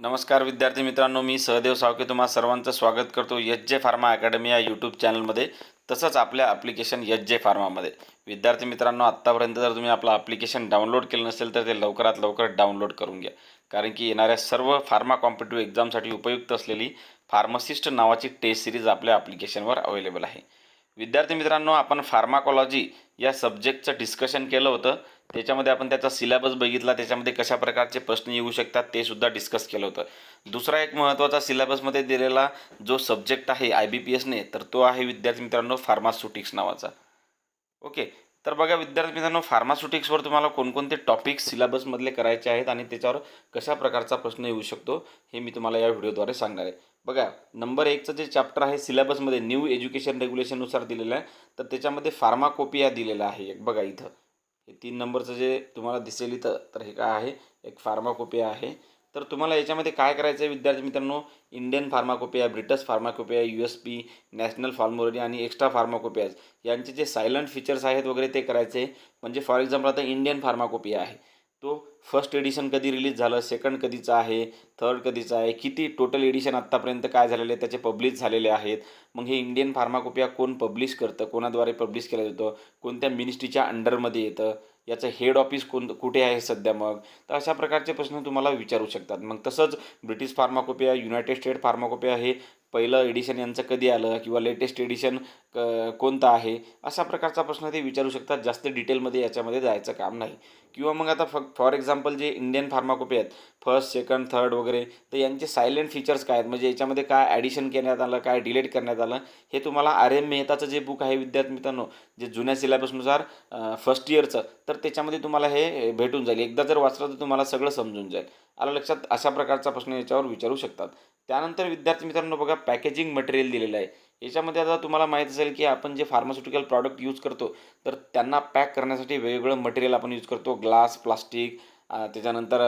नमस्कार विद्यार्थी मित्रांनो, मी सहदेव सावके तुम्हा सर्वांचं स्वागत करतो एच.जे. फार्मा अकॅडमी या यूट्यूब चॅनलमध्ये, तसंच आपल्या ॲप्लिकेशन एच.जे. फार्मामध्ये. विद्यार्थी मित्रांनो, आत्तापर्यंत जर तुम्ही आपलं ॲप्लिकेशन डाउनलोड केलं नसेल तर ते लवकरात लवकर डाउनलोड करून घ्या, कारण की येणाऱ्या सर्व फार्मा कॉम्पिटिटिव्ह एक्झामसाठी उपयुक्त असलेली फार्मासिस्ट नावाची टेस्ट सिरीज आपल्या ॲप्लिकेशनवर अवेलेबल आहे. विद्यार्थी मित्रांनो, आपण फार्माकॉलॉजी या सब्जेक्टचं डिस्कशन केलं होतं. त्याच्यामध्ये आपण त्याचा सिलेबस बघितला, त्याच्यामध्ये कशा प्रकारचे प्रश्न येऊ शकतात ते सुद्धा डिस्कस केलं होतं. दुसरा एक महत्त्वाचा सिलेबसमध्ये दिलेला जो सब्जेक्ट आहे IBPSने, तर तो आहे विद्यार्थी मित्रांनो फार्मास्युटिक्स नावाचा. ओके, तर बघा विद्यार्थी मित्रांनो, फार्मास्युटिक्सवर तुम्हाला कोणकोणते टॉपिक्स सिलेबसमधले करायचे आहेत आणि त्याच्यावर कशा प्रकारचा प्रश्न येऊ शकतो हे मी तुम्हाला या व्हिडिओद्वारे सांगणार आहे. बघा, नंबर 1चं जे चॅप्टर आहे सिलेबसमध्ये न्यू एज्युकेशन रेग्युलेशननुसार दिलेलं आहे, तर त्याच्यामध्ये फार्माकोपिया दिलेला आहे. एक बघा इथं हे 3 नंबरचं जे तुम्हाला दिसेल इथं, तर हे काय आहे, एक फार्माकोपिया आहे. तर तुम्हाला याच्यामध्ये काय करायचं आहे विद्यार्थी मित्रांनो, Indian pharmacopoeia, British pharmacopoeia, USP, national pharmacology आणि एक्स्ट्रा फार्माकोपियाज यांचे जे सायलंट फीचर्स आहेत वगैरे ते करायचे. म्हणजे फॉर एक्झाम्पल आता इंडियन फार्माकोपिया आहे, तो फर्स्ट एडिशन कधी रिलीज झालं, सेकंड कधीचं आहे, थर्ड कधीचं आहे, किती टोटल एडिशन आत्तापर्यंत काय झालेले त्याचे पब्लिश झालेले आहेत. मग हे इंडियन फार्माकोपिया कोण पब्लिश करतं, कोणाद्वारे पब्लिश केलं जातं, कोणत्या मिनिस्ट्रीच्या अंडरमध्ये येतं, याचं हेड ऑफिस कुठे आहे सध्या. मग तर अशा प्रकारचे प्रश्न तुम्हाला विचारू शकतात. मग तसंच British pharmacopoeia, United state pharmacopoeia हे पहिलं एडिशन यांचं कधी आलं किंवा लेटेस्ट एडिशन कोणतं आहे, अशा प्रकारचा प्रश्न ते विचारू शकतात. जास्त डिटेलमध्ये याच्यामध्ये जायचं काम नाही. किंवा मग आता फॉर एक्झाम्पल जे इंडियन फार्माकोपिया आहेत, फर्स्ट, सेकंड, थर्ड वगैरे, तर यांचे सायलेंट फीचर्स काय आहेत, म्हणजे याच्यामध्ये काय ॲडिशन करण्यात आलं, काय डिलीट करण्यात आलं, हे तुम्हाला RM मेहताचं जे बुक आहे विद्यार्थी मित्रांनो, जे जुन्या सिलेबसनुसार फर्स्ट इयरचं, तर त्याच्यामध्ये तुम्हाला हे भेटून जाईल. एकदा जर वाचलं तर तुम्हाला सगळं समजून जाईल. आलं लक्षात? अशा प्रकारचा प्रश्न याच्यावर विचारू शकतात. त्यानंतर विद्यार्थी मित्रांनो बघा, पॅकेजिंग मटेरियल दिलेलं आहे. याच्यामध्ये आता तुम्हाला माहीत असेल की आपण जे फार्मास्युटिकल प्रॉडक्ट यूज करतो, तर त्यांना पॅक करण्यासाठी वेगवेगळं मटेरियल आपण यूज करतो. ग्लास, प्लास्टिक, त्याच्यानंतर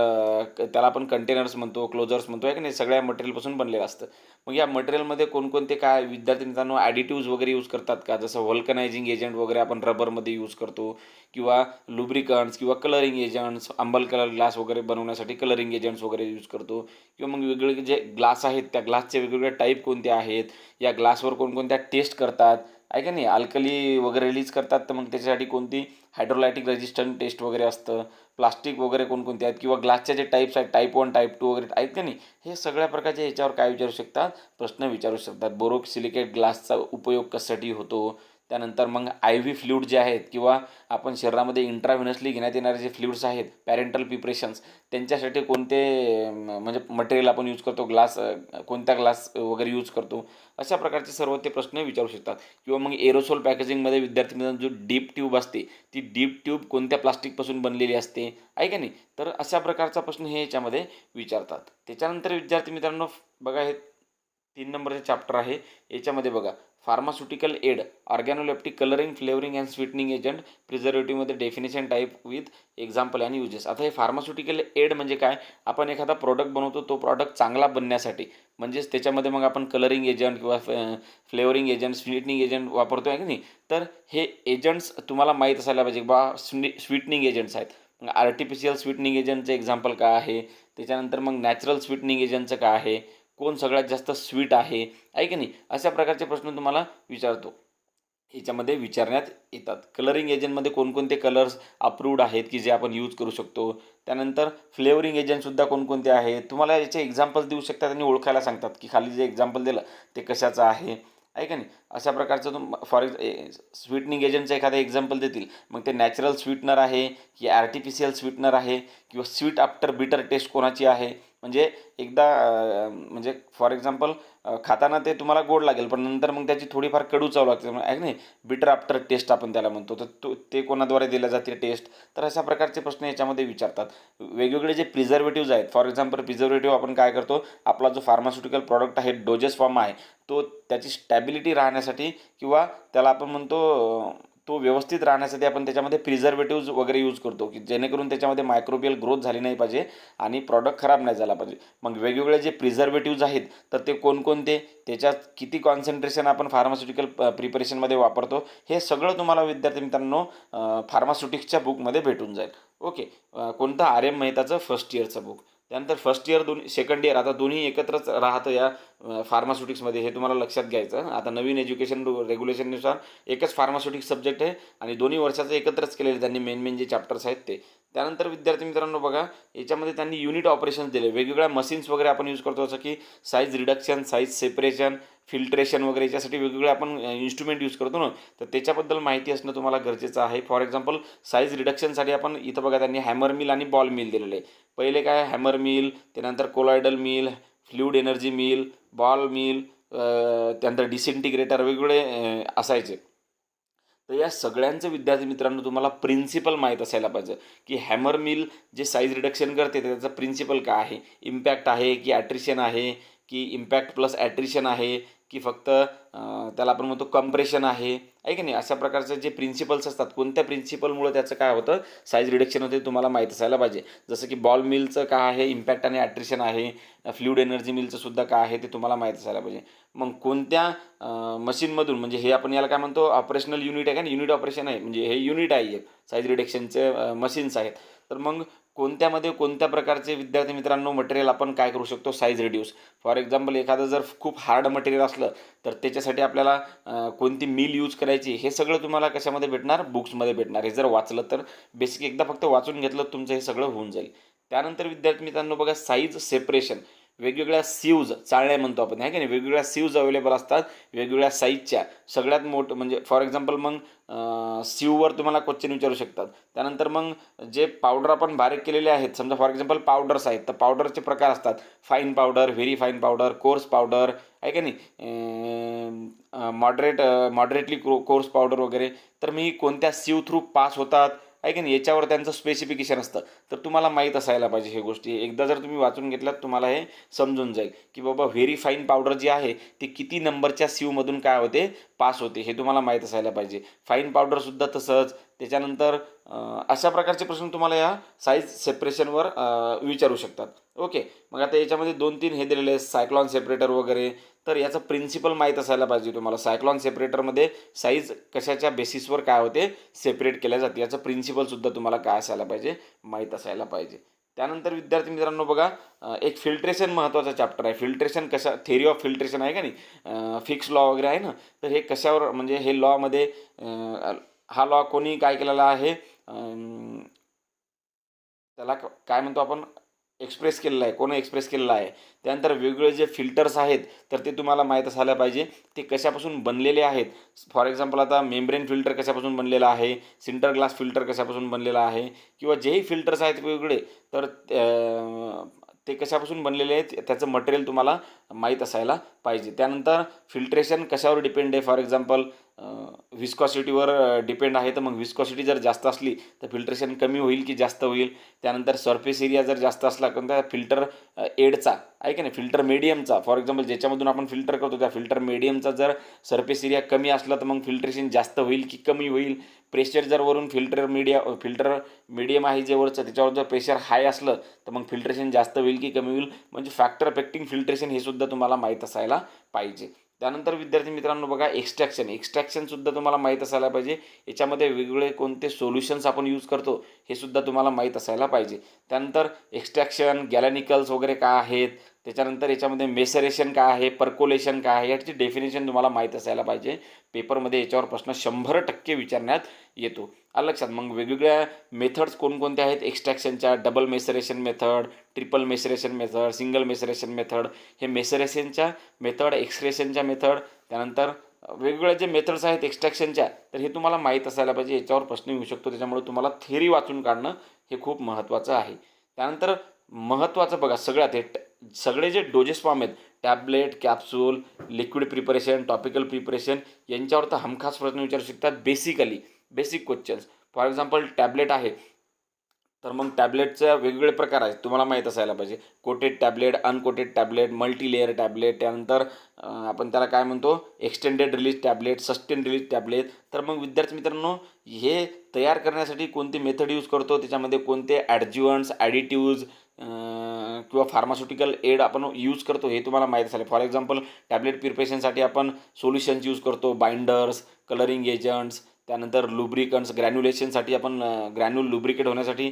त्याला आपण कंटेनर्स म्हणतो, क्लोजर्स म्हणतो, आहे की नाही, सगळ्या मटेरियलपासून बनलेलं असतं. मग या मटेरियलमध्ये कोणकोणते काय विद्यार्थी मित्रांनो ॲडिटिव्ज वगैरे यूज करतात का, जसं व्हल्कनायझिंग एजंट वगैरे आपण रबरमध्ये यूज करतो, किंवा लुब्रिकंट्स किंवा कलरिंग एजंट्स, अंबल कलर ग्लास वगैरे बनवण्यासाठी कलरिंग एजंट्स वगैरे यूज करतो. किंवा मग वेगवेगळे जे ग्लास आहेत त्या ग्लासचे वेगवेगळे टाईप कोणते आहेत, या ग्लासवर कोणकोणत्या टेस्ट करतात, आहे का नाही, अल्कली वगैरे रिलीज करतात, तर मग त्याच्यासाठी कोणती हायड्रोलायटिक रेजिस्टंट टेस्ट वगैरे असतं. प्लास्टिक वगैरे कोणकोणते आहेत, किंवा ग्लासच्या जे टाईप्स आहेत, टाईप 1, टाईप 2 वगैरे आहेत का नाही, हे सगळ्या प्रकारचे याच्यावर काय विचारू शकतात, प्रश्न विचारू शकतात. बोरोसिलिकेट ग्लासचा उपयोग कशासाठी होतो. त्यानंतर मग IV फ्लुइड जे आहेत, किंवा आपण शरीरामध्ये इंट्राव्हिनसली घेण्यात येणारे जे फ्लुइड्स आहेत, पॅरेंटल प्रिपरेशन्स, त्यांच्यासाठी कोणते म्हणजे मटेरियल आपण यूज करतो, ग्लास कोणत्या ग्लास वगैरे यूज करतो, अशा प्रकारचे सर्व ते प्रश्न विचारू शकतात. किंवा मग एरोसोल पॅकेजिंगमध्ये विद्यार्थी मित्रांनो जो डीप ट्यूब असते, ती डीप ट्यूब कोणत्या प्लास्टिकपासून बनलेली असते, आहे का नाही, तर अशा प्रकारचा प्रश्न हे याच्यामध्ये विचारतात. त्याच्यानंतर विद्यार्थी मित्रांनो बघा, हे 3 नंबरचे चॅप्टर आहे. याच्यामध्ये बघा, pharmaceutical aid, organoleptic, colouring, flavouring and sweetening agent, प्रिझर्वेटिव्हमध्ये डेफिनेशन, टाईप विथ एक्झाम्पल आणि युजेस. आता हे फार्मास्युटिकल एड म्हणजे काय, आपण एखादा प्रॉडक्ट बनवतो, तो प्रॉडक्ट चांगला बनण्यासाठी, म्हणजेच त्याच्यामध्ये मग आपण कलरिंग एजंट किंवा फ्लेवरिंग एजंट, स्वीटनिंग एजंट वापरतो, आहे की नाही. तर हे एजंट्स तुम्हाला माहीत असायला पाहिजे बा, स्वीटनिंग एजंट्स आहेत. मग आर्टिफिशियल स्वीटनिंग एजंटचं एक्झाम्पल काय आहे, त्याच्यानंतर मग नॅचरल स्वीटनिंग एजंटचं काय आहे, कोण सगळ्यात जास्त स्वीट आहे की नाही, अशा प्रकारचे प्रश्न तुम्हाला विचारतो, याच्यामध्ये विचारण्यात येतात. कलरिंग एजंटमध्ये कोणकोणते कलर्स अप्रूव्ड आहेत की जे आपण यूज करू शकतो. त्यानंतर फ्लेवरिंग एजंटसुद्धा कोणकोणते आहेत, तुम्हाला याचे एक्झाम्पल्स देऊ शकतात आणि ओळखायला सांगतात की खाली जे एक्झाम्पल दिलं ते कशाचं आहे का नाही. अशा प्रकारचं फॉर स्वीटनिंग एजंटचं एखादं एक्झाम्पल देतील, मग ते नॅचरल स्वीटनर आहे की आर्टिफिशियल स्वीटनर आहे, किंवा स्वीट आफ्टर बिटर टेस्ट कोणाची आहे, म्हणजे एकदा म्हणजे फॉर एक्झाम्पल खाताना ते तुम्हाला गोड लागेल, पण नंतर मग त्याची थोडीफार कडू चव लागते, आहे नाही, बिटर आफ्टर टेस्ट आपण त्याला म्हणतो, तर ते कोणाद्वारे दिल्या जाते टेस्ट. तर अशा प्रकारचे प्रश्न याच्यामध्ये विचारतात. वेगवेगळे जे प्रिझर्वेटिव्ज आहेत, फॉर एक्झाम्पल प्रिझर्वेटिव्ह आपण काय करतो, आपला जो फार्मास्युटिकल प्रॉडक्ट आहे, डोजेस फॉर्म आहे, तो त्याची स्टॅबिलिटी राहण्यासाठी, किंवा त्याला आपण म्हणतो तो व्यवस्थित राहण्यासाठी आपण त्याच्यामध्ये प्रिझर्वेटिव्ज वगैरे यूज करतो, की जेणेकरून त्याच्यामध्ये मायक्रोबियल ग्रोथ झाली नाही पाहिजे आणि प्रॉडक्ट खराब नाही झाला पाहिजे. मग वेगवेगळे जे प्रिझर्वेटिव्ज आहेत, तर ते कोणकोणते, त्याच्यात किती कॉन्सन्ट्रेशन आपण फार्मास्युटिकल प्रिपरेशनमध्ये वापरतो, हे सगळं तुम्हाला विद्यार्थी मित्रांनो फार्मास्युटिक्सच्या बुकमध्ये भेटून जाईल. ओके, कोणतं RM मेहताचं फर्स्ट इयरचं बुक. त्यानंतर फर्स्ट इयर सेकंड इयर आता दोन्ही एकत्रच राहतं या फार्मास्युटिक्समध्ये, हे तुम्हाला लक्षात घ्यायचं. आता नवीन एज्युकेशन रेग्युलेशननुसार एकच फार्मास्युटिक्स सब्जेक्ट आहे आणि दोन्ही वर्षाचं एकत्रच केलेले त्यांनी मेन जे चॅप्टर्स आहेत ते. त्यानंतर विद्यार्थी मित्रांनो बघा, याच्यामध्ये त्यांनी युनिट ऑपरेशन्स दिले. वेगवेगळ्या मशीन्स वगैरे आपण यूज करतो, जसं की size reduction, size separation, filtration वगैरे, याच्यासाठी वेगवेगळे आपण इन्स्ट्रुमेंट यूज करतो ना, तर त्याच्याबद्दल माहिती असणं तुम्हाला गरजेचं आहे. फॉर एक्झाम्पल साईज रिडक्शनसाठी आपण इथं बघा त्यांनी हॅमर मिल आणि बॉल मिल दिलेले आहे. पहिले काय हॅमर मिल, त्यानंतर colloidal mill, fluid energy mill, ball mill, त्यानंतर डिसिंटिग्रेटर वेगवेगळे असायचे. तर या सगळ्यांचं विद्यार्थी मित्रांनो तुम्हाला प्रिन्सिपल माहीत असायला पाहिजे, की हॅमर मिल जे साईज रिडक्शन करते त्याचा प्रिन्सिपल काय आहे. इम्पॅक्ट आहे की ॲट्रिशन आहे, की इम्पॅक्ट प्लस ॲट्रिशन आहे, की फक्त त्याला आपण म्हणतो कंप्रेशन आहे की नाही. अशा प्रकारचे जे प्रिन्सिपल्स असतात, कोणत्या प्रिन्सिपलमुळे त्याचं काय होतं साईज रिडक्शन होते तुम्हाला माहीत असायला पाहिजे. जसं की बॉल मिलचं काय आहे, इम्पॅक्ट आणि ॲट्रिशन आहे. फ्लुइड एनर्जी मिलचं सुद्धा काय आहे ते तुम्हाला माहीत असायला पाहिजे. मग कोणत्या मशीनमधून, म्हणजे हे आपण याला काय म्हणतो ऑपरेशनल युनिट आहे का, युनिट ऑपरेशन आहे, म्हणजे हे युनिट आहे एक साईज रिडक्शनचे मशीन्स आहेत. तर मग कोणत्यामध्ये कोणत्या प्रकारचे विद्यार्थी मित्रांनो मटेरियल आपण काय करू शकतो साईज रिड्यूस. फॉर एक्झाम्पल एखादं जर खूप हार्ड मटेरियल असलं तर त्याच्यासाठी आपल्याला कोणती मिल यूज करायची हे सगळं तुम्हाला कशामध्ये भेटणार, बुक्समध्ये भेटणार. हे जर वाचलं तर बेसिक एकदा फक्त वाचून घेतलं तुमचं हे सगळं होऊन जाईल. त्यानंतर विद्यार्थी मित्रांनो बघा, साईज सेपरेशन. वेगवेगळ्या सीव्ज, चाळण्या म्हणतो आपण आहे की नाही, वेगवेगळ्या सीव्ज अवेलेबल असतात वेगवेगळ्या साईजच्या. सगळ्यात मोठं म्हणजे फॉर एक्झाम्पल मग सीववर तुम्हाला क्वेश्चन विचारू शकतात. त्यानंतर मग जे पावडर आपण बारीक केलेले आहेत, समजा फॉर एक्झाम्पल पावडर्स आहेत, तर पावडरचे प्रकार असतात. Fine powder, very fine powder, course powder आहे की नाही, मॉडरेटली कोर्स पावडर वगैरे. तर मी कोणत्या सीव थ्रू पास होतात आहे की नाही, याच्यावर त्यांचं स्पेसिफिकेशन असतं. तर तुम्हाला माहीत असायला पाहिजे हे गोष्टी. एकदा जर तुम्ही वाचून घेतल्यात तुम्हाला हे समजून जाईल की बाबा व्हेरी फाईन पावडर जी आहे ती किती नंबरच्या सीवमधून काय होते, पास होते, हे तुम्हाला माहीत असायला पाहिजे. फाईन पावडरसुद्धा तसंच. त्याच्यानंतर अशा प्रकारचे प्रश्न तुम्हाला या साईज सेपरेशनवर विचारू शकतात. ओके. मग आता याच्यामध्ये 2-3 हे दिलेले आहेत, सायक्लॉन सेपरेटर वगैरे. तर याचं प्रिन्सिपल माहीत असायला पाहिजे तुम्हाला. सायक्लॉन सेपरेटरमध्ये साईज कशाच्या बेसिसवर काय होते, सेपरेट केल्या जाते, याचं प्रिन्सिपलसुद्धा तुम्हाला काय असायला पाहिजे, माहीत असायला पाहिजे. त्यानंतर विद्यार्थी मित्रांनो बघा, एक फिल्ट्रेशन महत्त्वाचा चॅप्टर आहे. फिल्ट्रेशन कशा, थेरी ऑफ फिल्ट्रेशन आहे का नाही, फिक्स लॉ वगैरे आहे ना, तर हे कशावर, म्हणजे हे लॉमध्ये हा लॉ कोणी काय केलेला आहे, त्याला काय म्हणतो आपण, एक्सप्रेस केलेला आहे, कोणी एक्सप्रेस केलेला आहे. त्यानंतर वेगवेगळे जे फिल्टर्स आहेत तर ते तुम्हाला माहीत असायला पाहिजे, ते कशापासून बनलेले आहेत. फॉर एक्झाम्पल आता मेम्ब्रेन फिल्टर कशापासून बनलेला आहे, सिंटर ग्लास फिल्टर कशापासून बनलेला आहे, किंवा जेही फिल्टर्स आहेत वेगवेगळे, तर ते कशापासून बनलेले आहेत त्याचं मटेरियल तुम्हाला माहीत असायला पाहिजे. त्यानंतर फिल्ट्रेशन कशावर डिपेंड आहे, फॉर एक्झाम्पल विस्कॉसिटीवर डिपेंड आहे. तर मग विस्कॉसिटी जर जास्त असली तर फिल्ट्रेशन कमी होईल की जास्त होईल. त्यानंतर सरफेस एरिया जर जास्त असला कोणत्या फिल्टर एडचा आहे की नाही, फिल्टर मीडियमचा, फॉर एक्झाम्पल ज्याच्यामधून आपण फिल्टर करतो त्या फिल्टर मीडियमचा जर सरफेस एरिया कमी असला तर मग फिल्ट्रेशन जास्त होईल की कमी होईल. प्रेशर जर वरून फिल्टर मीडियम आहे जे वरचं, त्याच्यावर जर प्रेशर हाय असलं तर मग फिल्ट्रेशन जास्त होईल की कमी होईल, म्हणजे फॅक्टर अफेक्टिंग फिल्ट्रेशन हे सुद्धा तुम्हाला माहीत असायला पाहिजे. त्यानंतर विद्यार्थी मित्रांनो बघा, एक्स्ट्रॅक्शनसुद्धा तुम्हाला माहीत असायला पाहिजे. याच्यामध्ये वेगवेगळे कोणते सोल्युशन्स आपण यूज करतो हे सुद्धा तुम्हाला माहीत असायला पाहिजे. त्यानंतर एक्स्ट्रॅक्शन, गॅलॅनिकल्स वगैरे काय आहेत, त्याच्यानंतर याच्यामध्ये मेसरेशन काय आहे, पर्कोलेशन काय आहे, याची डेफिनेशन तुम्हाला माहीत असायला पाहिजे. पेपरमध्ये याच्यावर प्रश्न 100% विचारण्यात येतो. आलं लक्षात. मग वेगवेगळ्या मेथड्स कोणकोणत्या आहेत एक्स्ट्रॅक्शनच्या, double maceration method, triple maceration method, single maceration method. हे मेसरेशनच्या मेथड, एक्सट्रेशनच्या मेथड, त्यानंतर वेगवेगळ्या जे मेथड्स आहेत एक्स्ट्रॅक्शनच्या, तर हे तुम्हाला माहीत असायला पाहिजे. याच्यावर प्रश्न येऊ शकतो, त्याच्यामुळे तुम्हाला थेरी वाचून काढणं हे खूप महत्त्वाचं आहे. त्यानंतर महत्त्वाचं बघा, सगळे जे डोजेस फॉर्म आहेत, tablet, capsule, liquid preparation, topical preparation, यांच्यावर तर हमखास प्रश्न विचारू शकतात. Basic questions. For example tablet आहे तर मग टॅबलेटचे वेगवेगळे प्रकार आहेत, तुम्हाला माहीत असायला पाहिजे. Coated tablet, uncoated tablet, multilayer tablet, त्यानंतर आपण त्याला काय म्हणतो, extended release tablet, sustain release tablet. तर मग विद्यार्थी मित्रांनो, हे तयार करण्यासाठी कोणती मेथड यूज करतो, त्याच्यामध्ये कोणते ॲडज्युअंट्स, ॲडिटिव्ज किंवा फार्मास्युटिकल एड आपण यूज करतो हे तुम्हाला माहीत असायला. फॉर एक्झाम्पल टॅबलेट प्रिपरेशनसाठी आपण सोल्युशन्स यूज करतो, बाइंडर्स, कलरिंग एजंट्स, त्यानंतर लुब्रिकंट्स ग्रॅन्युलेशनसाठी आपण ग्रॅन्युल लुब्रिकेट होण्यासाठी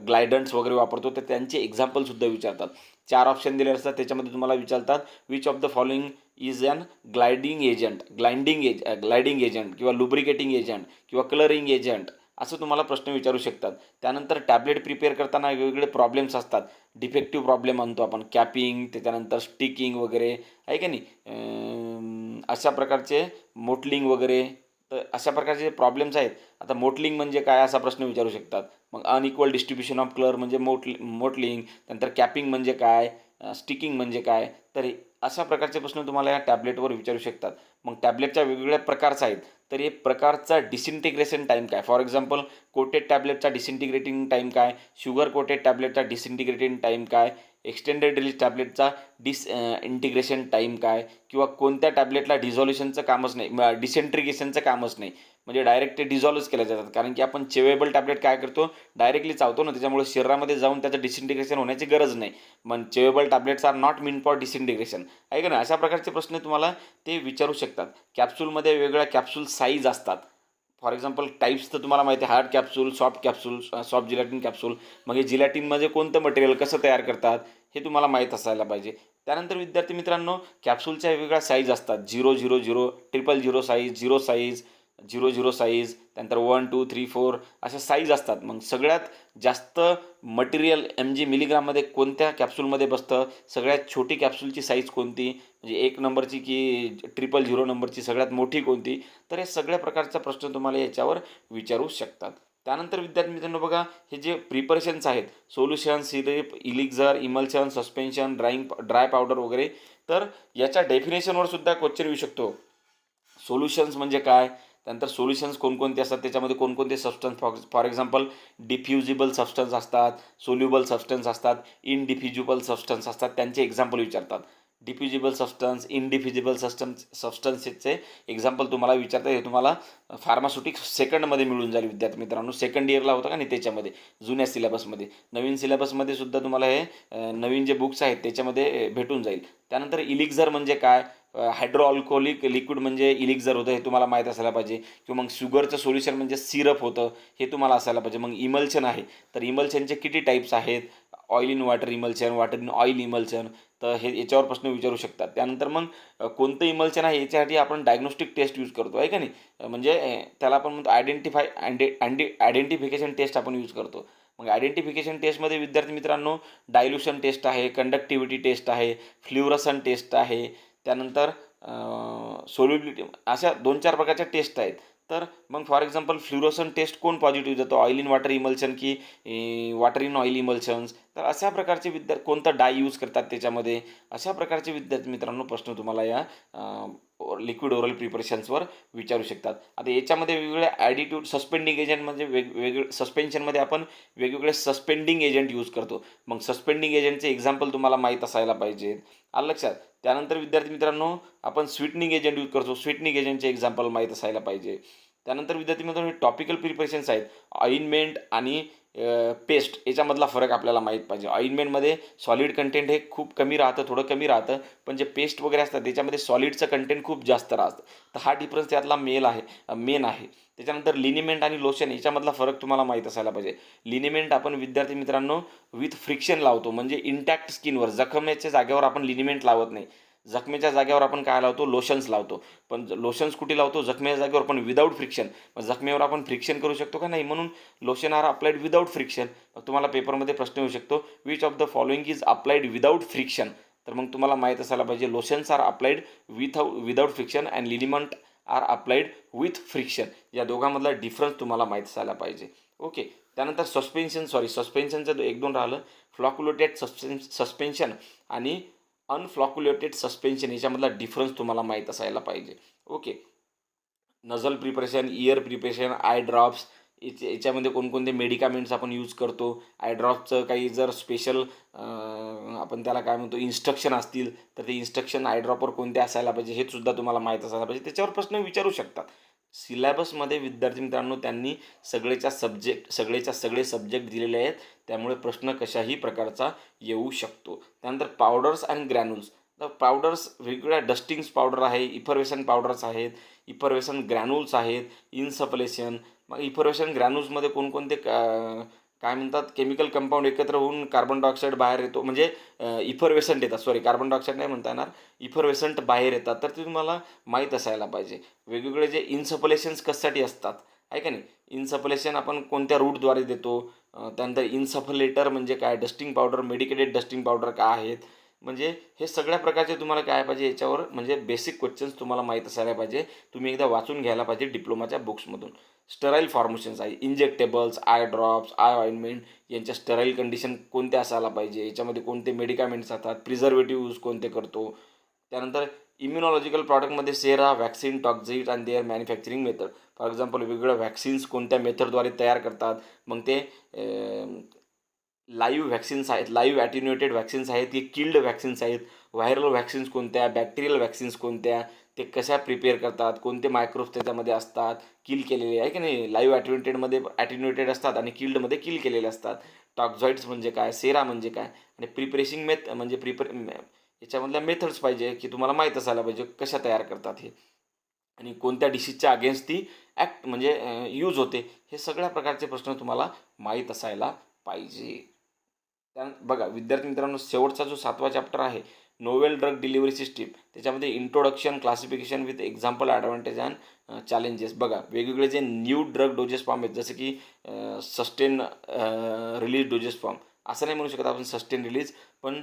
ग्लायडंट्स वगैरे वापरतो, तर त्यांचे एक्झाम्पलसुद्धा विचारतात. 4 ऑप्शन दिले असतात, त्याच्यामध्ये तुम्हाला विचारतात which of the following is an gliding agent किंवा लुब्रिकेटिंग एजंट किंवा कलरिंग एजंट, असं तुम्हाला प्रश्न विचारू शकतात. त्यानंतर टॅबलेट प्रिपेअर करताना वेगवेगळे प्रॉब्लेम्स असतात. डिफेक्टिव्ह प्रॉब्लेम म्हणतो आपण, कॅपिंग, त्याच्यानंतर स्टिकिंग वगैरे, आहे का नाही, अशा प्रकारचे मोटलिंग वगैरे. तर अशा प्रकारचे जे प्रॉब्लेम्स आहेत. आता मोटलिंग म्हणजे काय असा प्रश्न विचारू शकतात. मग अनइक्वल डिस्ट्रीब्युशन ऑफ कलर म्हणजे मोटलिंग. त्यानंतर कॅपिंग म्हणजे काय, स्टिकिंग म्हणजे काय. तर अशा प्रकारचे प्रश्न तुम्हाला या टॅबलेटवर विचारू शकतात. मग टॅबलेटच्या वेगवेगळ्या प्रकारचा आहेत. तर हे प्रकारचा डिसइंटिग्रेशन टाईम काय. फॉर एक्झाम्पल कोटेड टॅबलेटचा डिसइंटिग्रेटिंग टाईम काय, शुगर कोटेड टॅबलेटचा डिसइंटिग्रेटिंग टाईम काय, एक्सटेंडेड रिलीज टॅबलेटचा इंटिग्रेशन टाईम काय, किंवा कोणत्या टॅबलेटला डिझॉल्युशनचं कामच नाही, डिसेंट्रिगेशनचं कामच नाही, म्हणजे डायरेक्ट ते डिझॉल्व्हच केल्या जातात. कारण की आपण चेवेबल टॅबलेट काय करतो, डायरेक्टली चावतो ना, त्याच्यामुळे शरीरामध्ये जाऊन त्याचं डिसइंटिग्रेशन होण्याची गरज नाही. मग chewable tablets are not mean for disintegration, आहे का ना. अशा प्रकारचे प्रश्न तुम्हाला ते विचारू शकतात. कॅप्सूलमध्ये वेगवेगळ्या कॅप्सूल साईज असतात. फॉर एक्झाम्पल टाईप्स तर तुम्हाला माहिती आहे, हार्ड कॅप्सूल, सॉफ्ट जिलॅटिन कॅप्सूल. मग हे जिलॅटिनमध्ये कोणतं मटेरियल कसं तयार करतात हे तुम्हाला माहीत असायला पाहिजे. त्यानंतर विद्यार्थी मित्रांनो, कॅप्सूलच्या वेगवेगळ्या साईज असतात. 000, 000 साईज, 0 साईज, 00 साईज, त्यानंतर 1, 2, 3, 4 अशा साईज असतात. मग सगळ्यात जास्त मटेरियल mg मिलीग्राममध्ये कोणत्या कॅप्सूलमध्ये बसतं, सगळ्यात छोटी कॅप्सूलची साईज कोणती, म्हणजे 1 नंबरची की 000 नंबरची सगळ्यात मोठी कोणती. तर हे सगळ्या प्रकारचा प्रश्न तुम्हाला याच्यावर विचारू शकतात. त्यानंतर विद्यार्थी मित्रांनो बघा, हे जे प्रिपरेशन्स आहेत, solution, syrup, elixir, emulsion, suspension, dry powder वगैरे, तर याच्या डेफिनेशनवर सुद्धा क्वेश्चन येऊ शकतो. सोल्युशन्स म्हणजे काय, त्यानंतर सोल्युशन्स कोणकोणते असतात, त्याच्यामध्ये कोणकोणते सबस्टन्स, फॉर एक्झाम्पल डिफ्युजिबल सबस्टन्स असतात, सोल्युबल सबस्टन्स असतात, इनडिफ्युजिबल सबस्टन्स असतात, त्यांचे एक्झाम्पल विचारतात. डिफ्युजिबल सबस्टन्स, इनडिफ्युजिबल सबस्टन्सेसचे एक्झाम्पल तुम्हाला विचारतात. हे तुम्हाला फार्मास्युटिक्स सेकंडमध्ये मिळून जाईल विद्यार्थी मित्रांनो. सेकंड इयरला होतं का नाही त्याच्यामध्ये, जुन्या सिलेबसमध्ये. नवीन सिलेबसमध्ये सुद्धा तुम्हाला हे नवीन जे बुक्स आहेत त्याच्यामध्ये भेटून जाईल. त्यानंतर इलिक्झर म्हणजे काय, हायड्रो अल्कोहोलिक लिक्विड म्हणजे इलिक्झर होतं, हे तुम्हाला माहीत असायला पाहिजे. किंवा मग शुगरचं सोल्युशन म्हणजे सिरप होतं, हे तुम्हाला असायला पाहिजे. मग इमल्शन आहे, तर इमल्शनचे किती टाईप्स आहेत, oil in water emulsion, water in oil emulsion, तर हे याच्यावर प्रश्न विचारू शकतात. त्यानंतर मग कोणतं इमल्शन आहे याच्यासाठी आपण डायग्नोस्टिक टेस्ट यूज करतो, आहे का नाही, म्हणजे त्याला आपण म्हणतो आयडेंटिफिकेशन टेस्ट आपण यूज करतो. मग आयडेंटिफिकेशन टेस्टमध्ये विद्यार्थी मित्रांनो डायल्युशन टेस्ट आहे, कंडक्टिव्हिटी टेस्ट आहे, फ्ल्युरसन टेस्ट आहे, त्यानंतर सोल्युबिलिटी, अशा 2-4 प्रकारच्या टेस्ट आहेत. तर मग फॉर एक्झाम्पल फ्ल्युरोसन टेस्ट कोण पॉझिटिव्ह देतो, ऑइल इन वॉटर इमल्शन की वॉटर इन ऑइल इमल्शन्स. तर अशा प्रकारचे कोणतं डाय यूज करतात त्याच्यामध्ये, अशा प्रकारचे विद्यार्थी मित्रांनो प्रश्न तुम्हाला या लिक्विड ओरल प्रिपरेशन्सवर विचारू शकतात. आता याच्यामध्ये वेगवेगळे ॲडिट्यूड सस्पेंडिंग एजंट म्हणजे वेगवेगळे सस्पेन्शनमध्ये आपण वेगवेगळे सस्पेंडिंग एजंट यूज करतो. मग सस्पेंडिंग एजंटचे एक्झाम्पल तुम्हाला माहीत असायला पाहिजे, आलं लक्षात. त्यानंतर विद्यार्थी मित्रांनो आपण स्वीटनिंग एजंट यूज करतो, स्वीटनिंग एजंटचे एक्झाम्पल माहीत असायला पाहिजे. त्यानंतर विद्यार्थी मित्रांनो टॉपिकल प्रिपरेशन्स आहेत, ऑइनमेंट आणि पेस्ट, याच्यामधला फरक आपल्याला माहीत पाहिजे. ऑइनमेंटमध्ये सॉलिड कंटेंट हे खूप कमी राहतं, थोडं कमी राहतं, पण जे पेस्ट वगैरे असतात त्याच्यामध्ये सॉलिडचं कंटेंट खूप जास्त राहतं. तर हा डिफरन्स त्यातला मेन आहे. त्याच्यानंतर लिनिमेंट आणि लोशन याच्यामधला फरक तुम्हाला माहीत असायला पाहिजे. लिनिमेंट आपण विद्यार्थी मित्रांनो विथ फ्रिक्शन लावतो, म्हणजे इंटॅक्ट स्किनवर, जखमेच्या जागेवर आपण लिनिमेंट लावत नाही. जखमेच्या जागेवर आपण काय लावतो, लोशन्स लावतो. पण लोशन्स कुठे लावतो, जखमेच्या जागेवर, पण विदाऊट फ्रिक्शन. जखमेवर आपण फ्रिक्शन करू शकतो का नाही, म्हणून lotion are applied without friction. तुम्हाला पेपरमध्ये प्रश्न येऊ शकतो, which of the following is applied without friction. तर मग तुम्हाला माहीत असायला पाहिजे lotions are applied without friction and liniment are applied with friction. या दोघांमधला डिफरन्स तुम्हाला माहीत असायला पाहिजे. ओके. त्यानंतर सस्पेन्शनचं 1-2 राहिलं. फ्लॉक्युलेटेड सस्पेन्शन आणि अनफ्लॉक्युलेटेड सस्पेन्शन याच्यामधला डिफरन्स तुम्हाला माहीत असायला पाहिजे. Okay. Nasal preparation, ear preparation, eye drops, याच्यामध्ये कोणकोणते मेडिकामेंट्स आपण यूज करतो. आय ड्रॉपचं काही जर स्पेशल आपण त्याला काय म्हणतो इन्स्ट्रक्शन असतील, तर ते इन्स्ट्रक्शन आय ड्रॉपवर कोणते असायला पाहिजे हे सुद्धा तुम्हाला माहीत असायला पाहिजे. त्याच्यावर प्रश्न विचारू शकतात. सिलेबसमध्ये विद्यार्थी मित्रांनो त्यांनी सगळेच्या सगळे सब्जेक्ट दिलेले आहेत, त्यामुळे प्रश्न कशाही प्रकारचा येऊ शकतो. त्यानंतर पावडर्स अँड ग्रॅन्युल्स, तर पावडर्स वेगवेगळ्या डस्टिंग्स पावडर आहे, इफर्वेशन पावडर्स आहेत, इफर्वेशन ग्रॅन्युल्स आहेत, इन्सफलेशन. मग इफर्वेशन ग्रॅन्युल्समध्ये कोणकोणते काय म्हणतात केमिकल कंपाऊंड एकत्र होऊन कार्बन डायऑक्साईड बाहेर येतो, म्हणजे इफर्वेसंट येतात, सॉरी कार्बन डायऑक्साईड नाही म्हणता येणार, इफर्वेसंट बाहेर येतात. तर ते तुम्हाला माहीत असायला पाहिजे. वेगवेगळे जे इन्सफलेशन्स कशासाठी असतात आहे का नाही, इन्सफलेशन आपण कोणत्या रूटद्वारे देतो. त्यानंतर इन्सफलेटर म्हणजे काय, dusting powder, medicated dusting powder काय आहेत, म्हणजे हे सगळ्या प्रकारचे तुम्हाला काय पाहिजे याच्यावर म्हणजे बेसिक क्वेश्चन्स तुम्हाला माहीत असायला पाहिजे. तुम्ही एकदा वाचून घ्यायला पाहिजे डिप्लोमाच्या बुक्समधून. स्टराईल फॉर्म्युलेशन्स आहे, injectables, eye drops, I ointment यांच्या स्टराईल कंडिशन कोणत्या असायला पाहिजे, याच्यामध्ये कोणते मेडिकामेंट्स असतात, प्रिझर्वेटिव्ह यूज कोणते करतो. त्यानंतर इम्युनॉलॉजिकल प्रॉडक्टमध्ये सेरा, व्हॅक्सिन, टॉक्झिट आणि their manufacturing method. For example वेगवेगळ्या व्हॅक्सिन्स कोणत्या मेथडद्वारे तयार करतात, मग ते लाईव्ह व्हॅक्सिन्स आहेत, लाईव्ह ॲटिन्युएटेड व्हॅक्सिन्स आहेत की किल्ड व्हॅक्सिन्स आहेत, व्हायरल व्हॅक्सिन्स कोणत्या, बॅक्टेरियल व्हॅक्सिन्स कोणत्या, ते कशा प्रिपेअर करतात, कोणते मायक्रोब्स त्याच्यामध्ये असतात, किल केलेले आहे की नाही. लाईव्ह ॲटिन्युएटेड असतात आणि किल्डमध्ये किल केलेले असतात. टॉक्झॉइड्स म्हणजे काय, सेरा म्हणजे काय, आणि प्रिपरेशिंग म्हणजे याच्यामधल्या मेथड्स पाहिजे की तुम्हाला माहीत असायला पाहिजे कशा तयार करतात हे, आणि कोणत्या डिसीजच्या अगेन्स्ट ती ॲक्ट म्हणजे यूज होते. हे सगळ्या प्रकारचे प्रश्न तुम्हाला माहीत असायला पाहिजे. बघा विद्यार्थी मित्रांनो, शेवटचा जो 7वा चॅप्टर आहे नोवेल ड्रग डिलिव्हरी सिस्टीम, त्याच्यामध्ये introduction, classification with example, advantage and challenges. बघा वेगवेगळे जे न्यू ड्रग डोजेस फॉर्म आहेत, जसं की सस्टेन रिलीज डोजेस फॉर्म, असं नाही म्हणू शकत आपण सस्टेन रिलीज, पण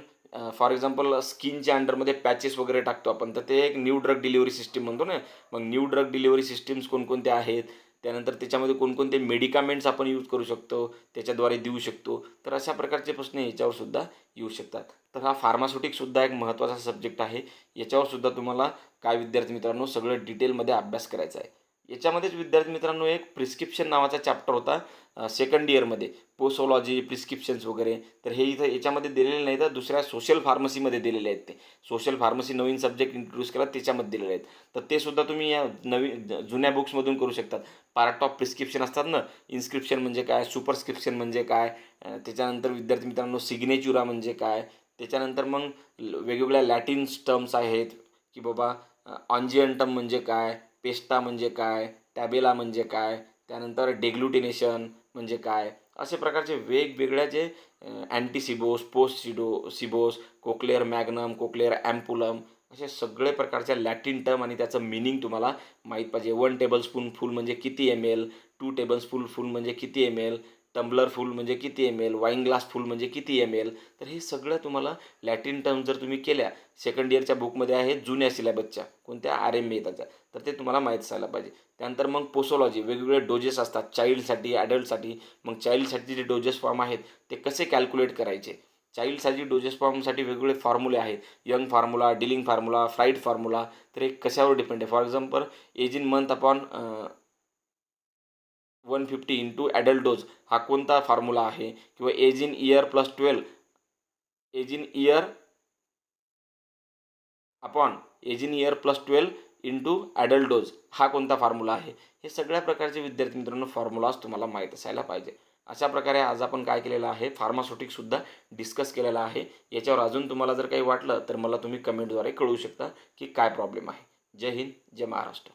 फॉर एक्झाम्पल स्किनच्या अंडरमध्ये पॅचेस वगैरे टाकतो आपण, तर ते एक न्यू ड्रग डिलिव्हरी सिस्टीम म्हणतो ना. मग न्यू ड्रग डिलिव्हरी सिस्टीम्स कोणकोणते आहेत, त्यानंतर त्याच्यामध्ये कोणकोणते मेडिकामेंट्स आपण यूज करू शकतो, त्याच्याद्वारे देऊ शकतो. तर अशा प्रकारचे प्रश्न याच्यावर सुद्धा येऊ शकतात. तर हा फार्मास्युटिक्ससुद्धा एक महत्त्वाचा सब्जेक्ट आहे. याच्यावर सुद्धा तुम्हाला काय विद्यार्थी मित्रांनो सगळं डिटेलमध्ये अभ्यास करायचा आहे. याच्यामध्येच विद्यार्थी मित्रांनो एक प्रिस्क्रिप्शन नावाचा चॅप्टर होता सेकंड इयरमध्ये, पोसोलॉजी, प्रिस्क्रिप्शन्स वगैरे. तर हे इथं याच्यामध्ये दिलेले नाही, तर दुसऱ्या सोशल फार्मसीमध्ये दिलेले आहेत. ते सोशल फार्मसी नवीन सब्जेक्ट इंट्रोड्यूस केला त्याच्यामध्ये दिलेले आहेत. तर ते सुद्धा तुम्ही या नवीन जुन्या बुक्समधून करू शकतात. पार्ट ऑफ प्रिस्क्रिप्शन असतात ना, इन्स्क्रिप्शन म्हणजे काय, सुपरस्क्रिप्शन म्हणजे काय, त्याच्यानंतर विद्यार्थी मित्रांनो सिग्नेचुरा म्हणजे काय, त्याच्यानंतर मग वेगवेगळ्या लॅटिन टर्म्स आहेत की बाबा ऑन्जिएंटम म्हणजे काय, पेस्टा म्हणजे काय, टॅबेला म्हणजे काय, त्यानंतर डेग्लुटिनेशन म्हणजे काय, असे प्रकारचे वेगवेगळ्या जे अँटीसिबोस, सिबोस, कोक्लेअर मॅग्नम, कोक्लेअर ॲम्पुलम, असे सगळे प्रकारच्या लॅटिन टर्म आणि त्याचं मिनिंग तुम्हाला माहीत पाहिजे. 1 टेबलस्पून फुल म्हणजे किती ml, 2 टेबलस्पून फुल म्हणजे किती ml, टम्बलर फुल म्हणजे किती ml, वाईन ग्लास फुल म्हणजे किती ml. तर हे सगळं तुम्हाला लॅटिन टर्म जर तुम्ही केल्या, सेकंड इयरच्या बुकमध्ये आहेत जुन्या सिलेबसच्या, कोणत्या RMA त्याच्या, तर ते तुम्हाला माहीत असायला पाहिजे. त्यानंतर मग पोसोलॉजी, वेगवेगळे डोजेस असतात चाइल्डसाठी, ॲडल्टसाठी. मग चाइल्डसाठी जे डोजेस फॉर्म आहेत ते कसे कॅल्क्युलेट करायचे, चाइल्डसाठी डोजेस फॉर्मसाठी वेगवेगळे फॉर्म्युले आहेत, young formula, dealing formula, flight formula. तर हे कशावर डिपेंड आहे, for example as in month upon 150 into adult dose हा कोणता फॉर्म्युला आहे, किंवा as in year plus 12, as in year upon as in year plus 12 into adult dose हा कोणता फॉर्म्युला आहे. हे सगळ्या प्रकारचे विद्यार्थी मित्रांनो फॉर्म्युलाज तुम्हाला माहीत असायला पाहिजे. अशा प्रकारे आज आपण काय केलेलं आहे, फार्मास्युटिक्ससुद्धा डिस्कस केलेला आहे. याच्यावर अजून तुम्हाला जर काही वाटलं तर मला तुम्ही कमेंटद्वारे कळवू शकता की काय प्रॉब्लेम आहे. जय हिंद, जय महाराष्ट्र.